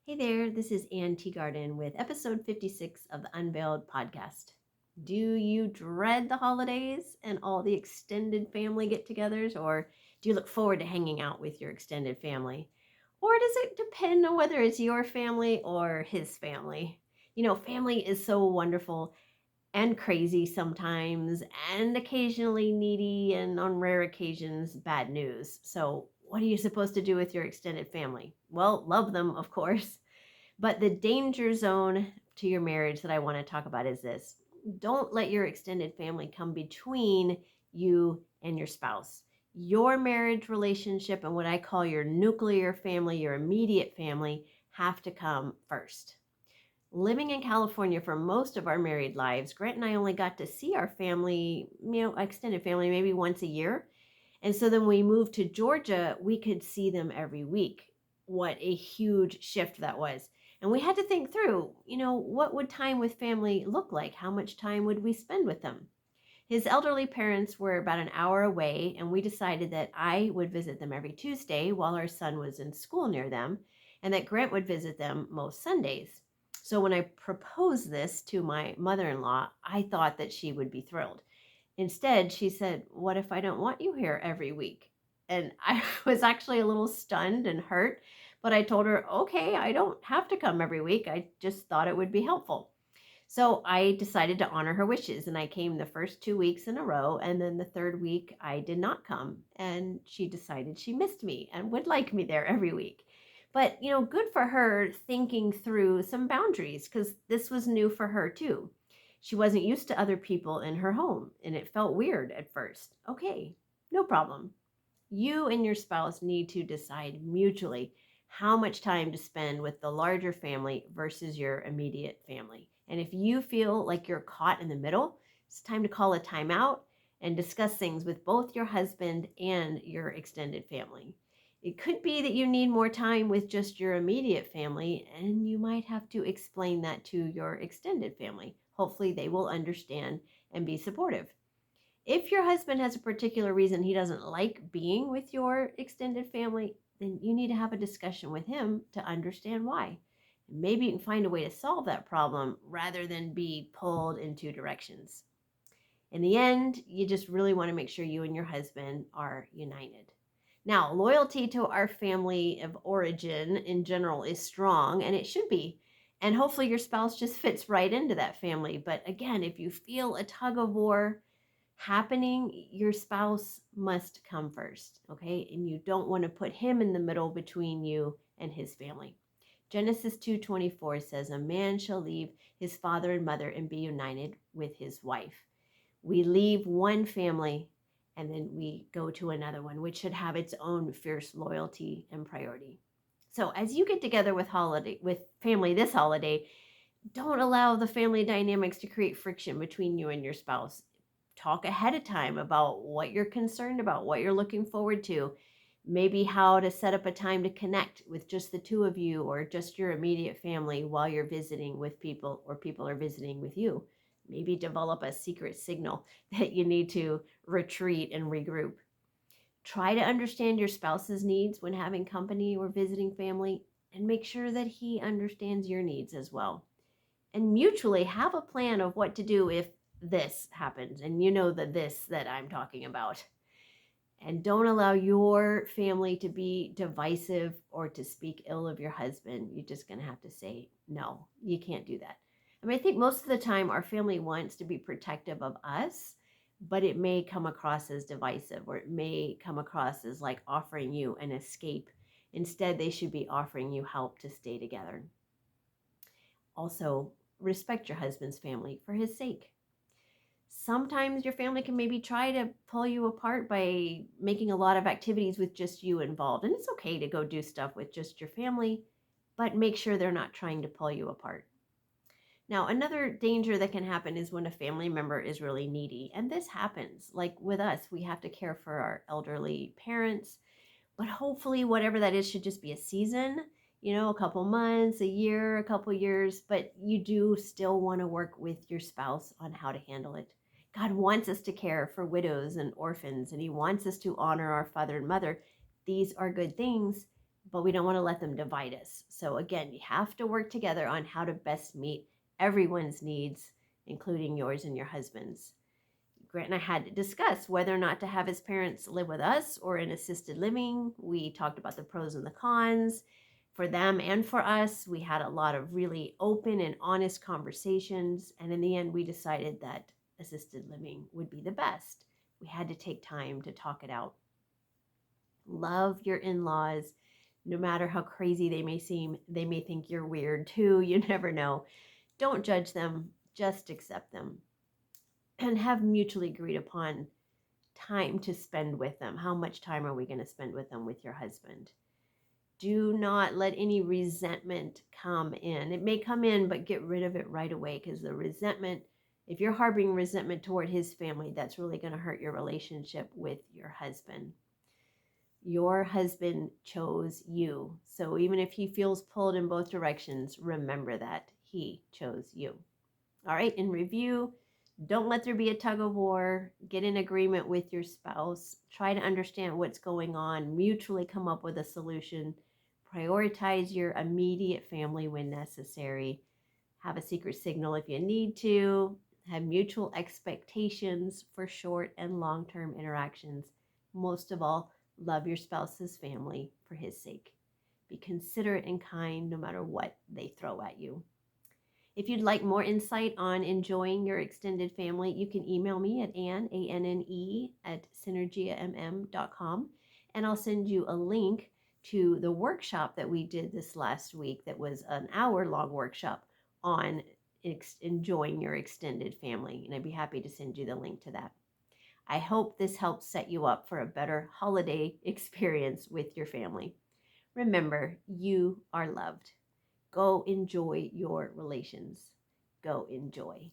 Hey there, this is Teagarden with episode 56 of the Unveiled podcast. Do you dread the holidays and all the extended family get togethers, or do you look forward to hanging out with your extended family? Or does it depend on whether it's your family or his family? Family is so wonderful and crazy sometimes, and occasionally needy, and on rare occasions, bad news. So, what are you supposed to do with your extended family? Well, love them, of course. But the danger zone to your marriage that I want to talk about is this: don't let your extended family come between you and your spouse. Your marriage relationship and what I call your nuclear family, your immediate family, have to come first. Living in California for most of our married lives, Grant and I only got to see our family, extended family, maybe once a year. And so then we moved to Georgia, we could see them every week. What a huge shift that was. And we had to think through, what would time with family look like? How much time would we spend with them? His elderly parents were about an hour away, and we decided that I would visit them every Tuesday while our son was in school near them, and that Grant would visit them most Sundays. So when I proposed this to my mother-in-law, I thought that she would be thrilled. Instead, she said, "What if I don't want you here every week?" And I was actually a little stunned and hurt, but I told her, "Okay, I don't have to come every week. I just thought it would be helpful." So I decided to honor her wishes, and I came the first 2 weeks in a row, and then the third week I did not come, and she decided she missed me and would like me there every week. But, good for her thinking through some boundaries, because this was new for her too. She wasn't used to other people in her home, and it felt weird at first. Okay, no problem. You and your spouse need to decide mutually how much time to spend with the larger family versus your immediate family. And if you feel like you're caught in the middle, it's time to call a timeout and discuss things with both your husband and your extended family. It could be that you need more time with just your immediate family, and you might have to explain that to your extended family. Hopefully, they will understand and be supportive. If your husband has a particular reason he doesn't like being with your extended family, then you need to have a discussion with him to understand why. Maybe you can find a way to solve that problem rather than be pulled in two directions. In the end, you just really want to make sure you and your husband are united. Now, loyalty to our family of origin in general is strong, and it should be. And hopefully your spouse just fits right into that family. But again, if you feel a tug of war happening, your spouse must come first, okay? And you don't want to put him in the middle between you and his family. Genesis 2:24 says, "A man shall leave his father and mother and be united with his wife." We leave one family and then we go to another one, which should have its own fierce loyalty and priority. So as you get together with family this holiday, don't allow the family dynamics to create friction between you and your spouse. Talk ahead of time about what you're concerned about, what you're looking forward to, maybe how to set up a time to connect with just the two of you or just your immediate family while you're visiting with people or people are visiting with you. Maybe develop a secret signal that you need to retreat and regroup. Try to understand your spouse's needs when having company or visiting family, and make sure that he understands your needs as well. And mutually have a plan of what to do if this happens. And you know the this that I'm talking about. And don't allow your family to be divisive or to speak ill of your husband. You're just going to have to say, no, you can't do that. I mean, I think most of the time our family wants to be protective of us, but it may come across as divisive, or it may come across as like offering you an escape. Instead, they should be offering you help to stay together. Also, respect your husband's family for his sake. Sometimes your family can maybe try to pull you apart by making a lot of activities with just you involved. And it's okay to go do stuff with just your family, but make sure they're not trying to pull you apart. Now, another danger that can happen is when a family member is really needy. And this happens. Like with us, we have to care for our elderly parents, but hopefully whatever that is should just be a season, a couple months, a year, a couple years, but you do still want to work with your spouse on how to handle it. God wants us to care for widows and orphans, and he wants us to honor our father and mother. These are good things, but we don't want to let them divide us. So again, you have to work together on how to best meet everyone's needs, including yours and your husband's. Grant and I had to discuss whether or not to have his parents live with us or in assisted living. We talked about the pros and the cons for them and for us. We had a lot of really open and honest conversations. And in the end, we decided that assisted living would be the best. We had to take time to talk it out. Love your in-laws. No matter how crazy they may seem, they may think you're weird too. You never know. Don't judge them, just accept them. And have mutually agreed upon time to spend with them. How much time are we going to spend with them, with your husband? Do not let any resentment come in. It may come in, but get rid of it right away, because the resentment, if you're harboring resentment toward his family, that's really going to hurt your relationship with your husband. Your husband chose you. So even if he feels pulled in both directions, remember that he chose you. All right, in review, don't let there be a tug of war. Get in agreement with your spouse. Try to understand what's going on. Mutually come up with a solution. Prioritize your immediate family when necessary. Have a secret signal if you need to. Have mutual expectations for short and long-term interactions. Most of all, love your spouse's family for his sake. Be considerate and kind no matter what they throw at you. If you'd like more insight on enjoying your extended family, you can email me at Anne, A-N-N-E, at synergiamm.com, and I'll send you a link to the workshop that we did this last week that was an hour-long workshop on enjoying your extended family, and I'd be happy to send you the link to that. I hope this helps set you up for a better holiday experience with your family. Remember, you are loved. Go enjoy your relations. Go enjoy.